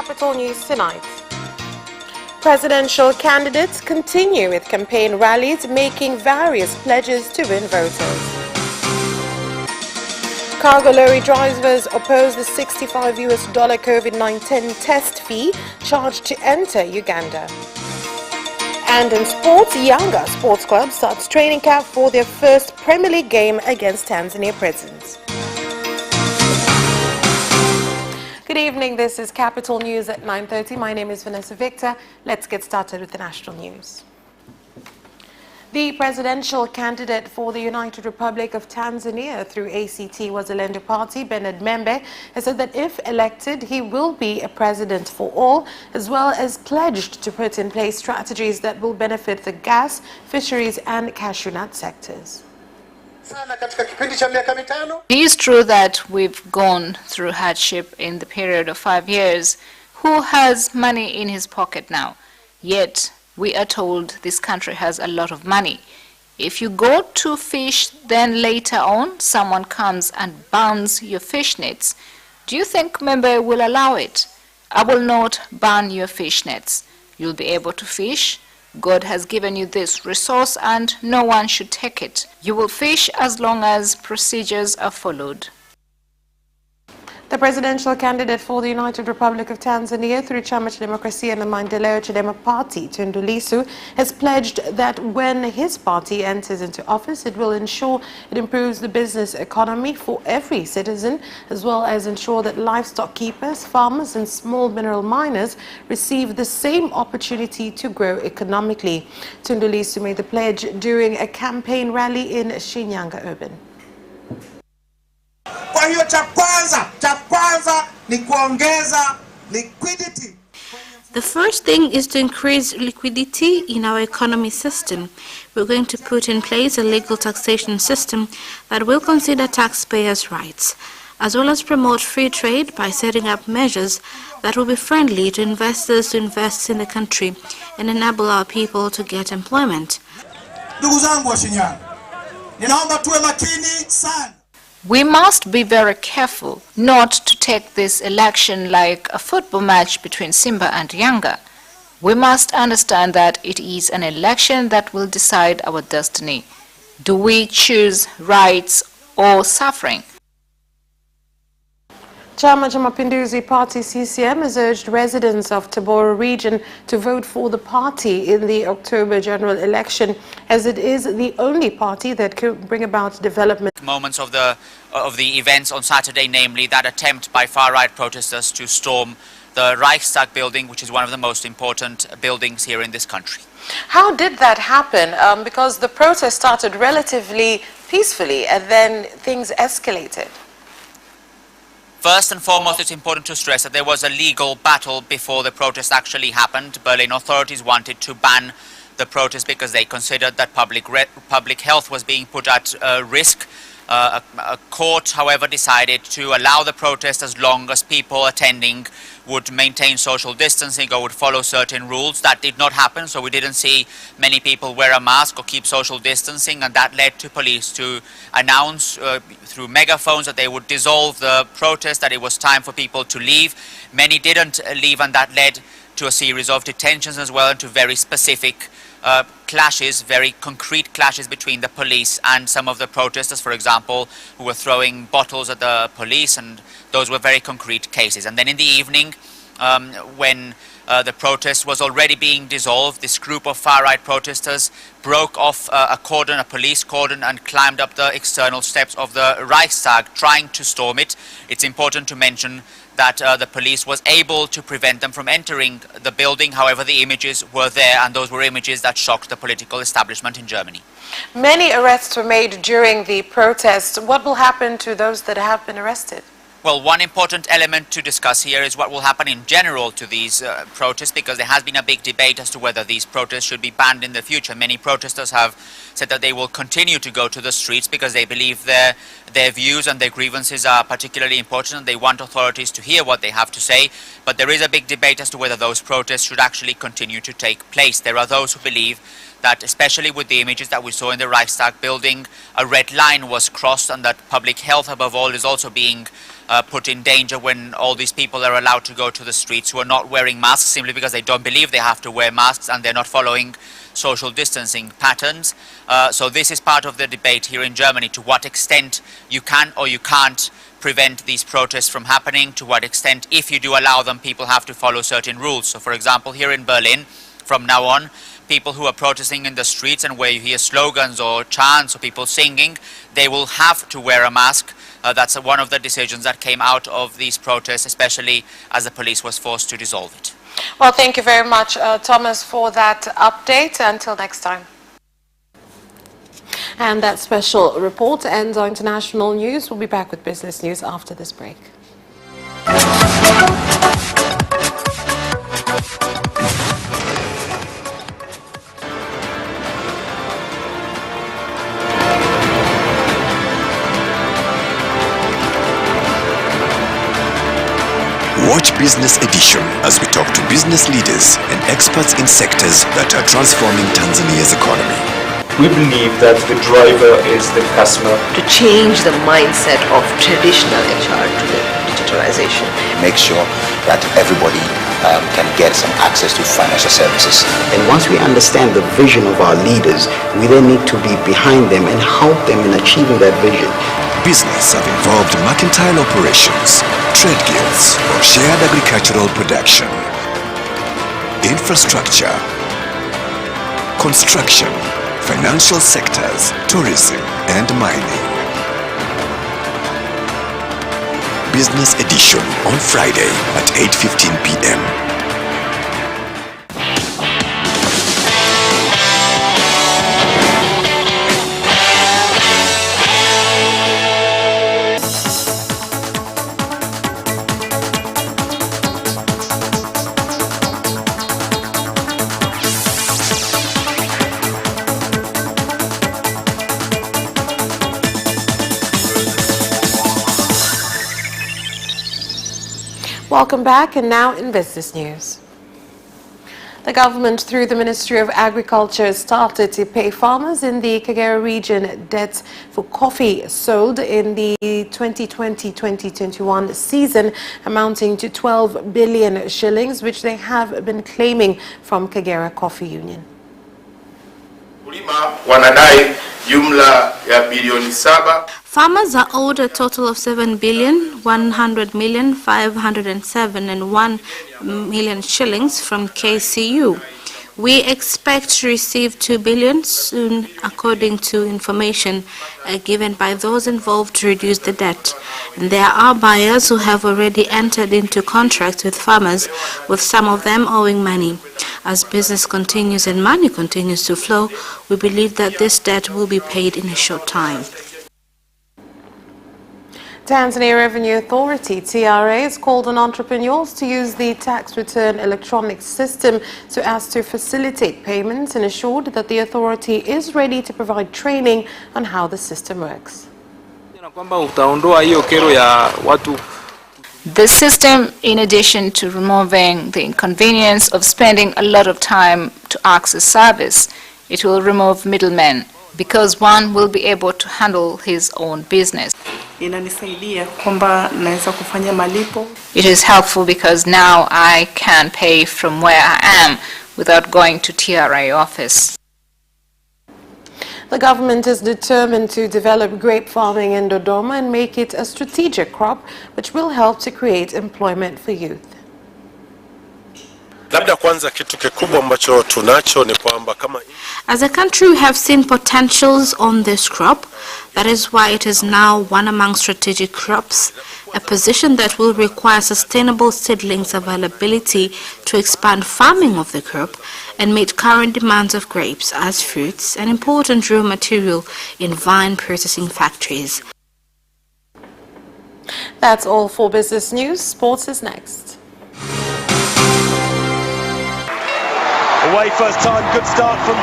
Capital News tonight. Presidential candidates continue with campaign rallies, making various pledges to win voters. Cargo lorry drivers oppose the $65 COVID-19 test fee charged to enter Uganda. And in sports, Yanga Sports Club starts training camp for their first Premier League game against Tanzania Prisons. Good evening, this is Capital News at 9:30. My name is Vanessa Victor. Let's get started with the national news. The presidential candidate for the United Republic of Tanzania through ACT Wazalendo Party, Bernard Membe, has said that if elected, he will be a president for all, as well as pledged to put in place strategies that will benefit the gas, fisheries and cashew nut sectors. It is true that we've gone through hardship in the period of 5 years. Who has money in his pocket now? Yet, we are told this country has a lot of money. If you go to fish, then later on, someone comes and burns your fish nets. Do you think Membe will allow it? I will not burn your fish nets. You'll be able to fish. God has given you this resource and no one should take it. You will fish as long as procedures are followed. The presidential candidate for the United Republic of Tanzania through Chama cha Demokrasia na Maendeleo Chadema Party, Tundu Lissu, has pledged that when his party enters into office, it will ensure it improves the business economy for every citizen, as well as ensure that livestock keepers, farmers and small mineral miners receive the same opportunity to grow economically. Tundu Lissu made the pledge during a campaign rally in Shinyanga Urban. Kwa hiyo cha kwanza ni kuongeza liquidity. The first thing is to increase liquidity in our economy system. We're going to put in place a legal taxation system that will consider taxpayers' rights, as well as promote free trade by setting up measures that will be friendly to investors to invest in the country and enable our people to get employment. Ndugu zangu wa Shinyanga, ninaomba tuwe makini sana. We must be very careful not to take this election like a football match between Simba and Yanga. We must understand that it is an election that will decide our destiny. Do we choose rights or suffering? Chama cha Mapinduzi Party CCM has urged residents of Tabora region to vote for the party in the October general election, as it is the only party that could bring about development. Moments of the events on Saturday, namely that attempt by far-right protesters to storm the Reichstag building, which is one of the most important buildings here in this country. How did that happen? Because the protest started relatively peacefully and then things escalated. First and foremost, it's important to stress that there was a legal battle before the protest actually happened. Berlin authorities wanted to ban the protest because they considered that public health was being put at risk. A court, however, decided to allow the protest as long as people attending would maintain social distancing or would follow certain rules. That did not happen, so we didn't see many people wear a mask or keep social distancing, and that led to police to announce through megaphones that they would dissolve the protest, that it was time for people to leave. Many didn't leave, and that led to a series of detentions as well, and to very specific clashes, very concrete clashes between the police and some of the protesters, for example, who were throwing bottles at the police, and those were very concrete cases. And then in the evening, when the protest was already being dissolved, this group of far-right protesters broke off a police cordon, and climbed up the external steps of the Reichstag, trying to storm it. It's important to mention that the police was able to prevent them from entering the building. However, the images were there, and those were images that shocked the political establishment in Germany. Many arrests were made during the protests. What will happen to those that have been arrested? Well, one important element to discuss here is what will happen in general to these protests, because there has been a big debate as to whether these protests should be banned in the future. Many protesters have said that they will continue to go to the streets because they believe their views and their grievances are particularly important, and they want authorities to hear what they have to say. But there is a big debate as to whether those protests should actually continue to take place. There are those who believe that, especially with the images that we saw in the Reichstag building, a red line was crossed, and that public health above all is also being put in danger when all these people are allowed to go to the streets who are not wearing masks simply because they don't believe they have to wear masks and they're not following social distancing patterns. So this is part of the debate here in Germany, to what extent you can or you can't prevent these protests from happening, to what extent, if you do allow them, people have to follow certain rules. So for example, here in Berlin, from now on, people who are protesting in the streets and where you hear slogans or chants or people singing, they will have to wear a mask. That's one of the decisions that came out of these protests, especially as the police was forced to dissolve it. Well, thank you very much, Thomas, for that update. Until next time. And that special report ends our international news. We'll be back with business news after this break. Watch Business Edition as we talk to business leaders and experts in sectors that are transforming Tanzania's economy. We believe that the driver is the customer. To change the mindset of traditional HR to the digitalization. Make sure that everybody can get some access to financial services. And once we understand the vision of our leaders, we then need to be behind them and help them in achieving that vision. Business have involved mercantile operations, trade guilds, or shared agricultural production, infrastructure, construction, financial sectors, tourism, and mining. Business Edition on Friday at 8:15 p.m. Welcome back, and now in business news. The government, through the Ministry of Agriculture, started to pay farmers in the Kagera region debts for coffee sold in the 2020-2021 season, amounting to 12 billion shillings, which they have been claiming from Kagera Coffee Union. Wanadai jumla ya bilioni 7. Farmers are owed a total of 7,100,507 and 1 million shillings from KCU. We expect to receive 2 billion soon, according to information given by those involved to reduce the debt. And there are buyers who have already entered into contracts with farmers, with some of them owing money. As business continues and money continues to flow, we believe that this debt will be paid in a short time. Tanzania Revenue Authority, TRA, has called on entrepreneurs to use the tax return electronic system so as to facilitate payments, and assured that the authority is ready to provide training on how the system works. The system, in addition to removing the inconvenience of spending a lot of time to access service, it will remove middlemen, because one will be able to handle his own business. It is helpful because now I can pay from where I am without going to TRA office. The government is determined to develop grape farming in Dodoma and make it a strategic crop, which will help to create employment for youth. As a country, we have seen potentials on this crop. That is why it is now one among strategic crops, a position that will require sustainable seedlings availability to expand farming of the crop and meet current demands of grapes as fruits, an important raw material in vine processing factories. That's all for business news. Sports is next. Away first time, good start from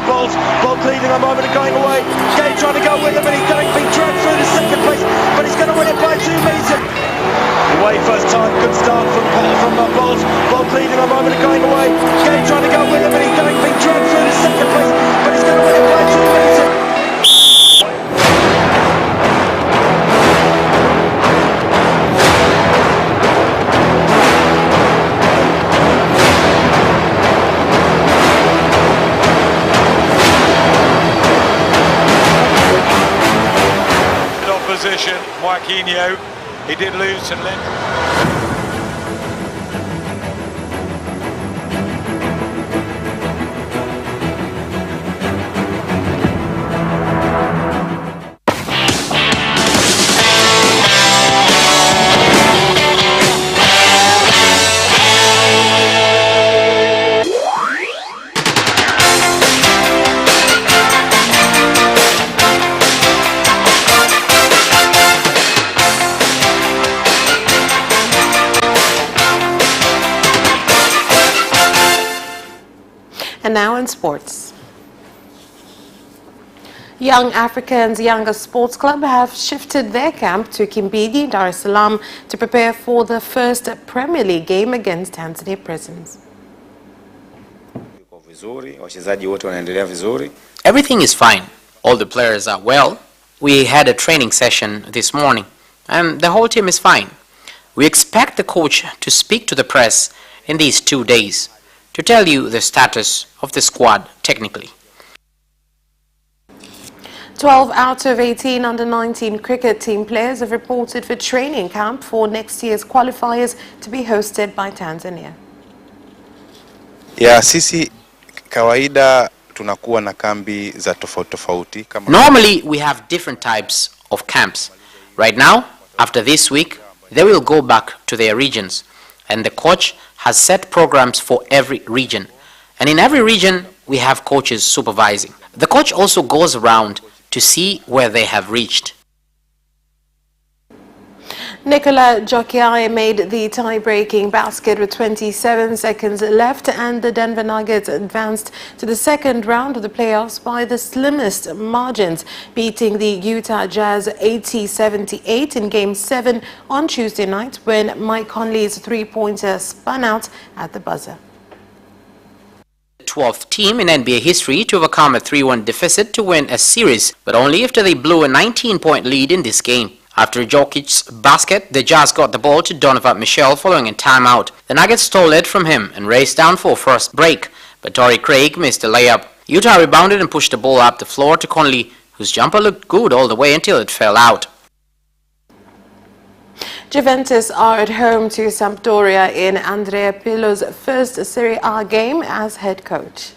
Bolt. Bolt leading a moment and going away. Gay trying to go with him, and he's going to be dragged through to second place, but he's going to win it by 2 meters. Away first time, good start from Bolt. Bolt leading a moment and going away. Gay trying to go with him, and he's going to be dragged through to second place, but he's going to win it by 2 meters. position, Joaquinho. He did lose to Lynn. And now in sports. Young Africans Younger Sports Club have shifted their camp to Kimbidi, Dar es Salaam to prepare for the first Premier League game against Tanzania Prisons. Everything is fine. All the players are well. We had a training session this morning and the whole team is fine. We expect the coach to speak to the press in these 2 days to tell you the status of the squad technically. 12 out of 18 under-19 cricket team players have reported for training camp for next year's qualifiers to be hosted by Tanzania. Ya sisi kawaida tunakuwa na kambi za tofauti tofauti kama Normally we have different types of camps. Right now, after this week, they will go back to their regions and the coach has set programs for every region. And in every region, we have coaches supervising. The coach also goes around to see where they have reached. Nicola Jokiai made the tie-breaking basket with 27 seconds left and the Denver Nuggets advanced to the second round of the playoffs by the slimmest margins, beating the Utah Jazz 80-78 in Game 7 on Tuesday night when Mike Conley's three-pointer spun out at the buzzer. 12th team in NBA history to overcome a 3-1 deficit to win a series, but only after they blew a 19-point lead in this game. After Jokic's basket, the Jazz got the ball to Donovan Mitchell following a timeout. The Nuggets stole it from him and raced down for a first break, but Torrey Craig missed a layup. Utah rebounded and pushed the ball up the floor to Conley, whose jumper looked good all the way until it fell out. Juventus are at home to Sampdoria in Andrea Pirlo's first Serie A game as head coach.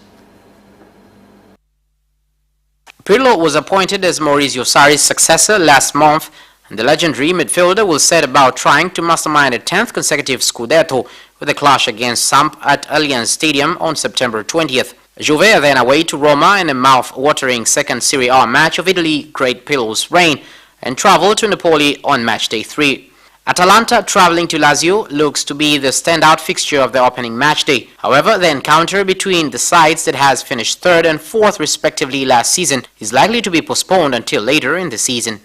Pirlo was appointed as Maurizio Sarri's successor last month, and the legendary midfielder will set about trying to mastermind a 10th consecutive Scudetto with a clash against Samp at Allianz Stadium on September 20th. Juve are then away to Roma in a mouth-watering second Serie A match of Italy great Pirlo's reign and travel to Napoli on match day 3. Atalanta traveling to Lazio looks to be the standout fixture of the opening match day. However, the encounter between the sides that has finished 3rd and 4th respectively last season is likely to be postponed until later in the season.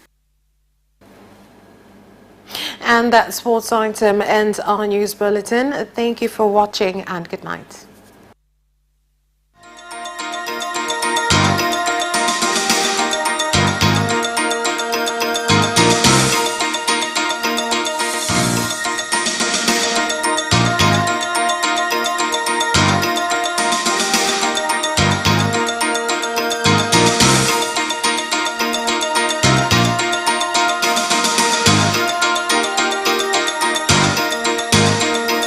And that sports item ends our news bulletin. Thank you for watching and good night.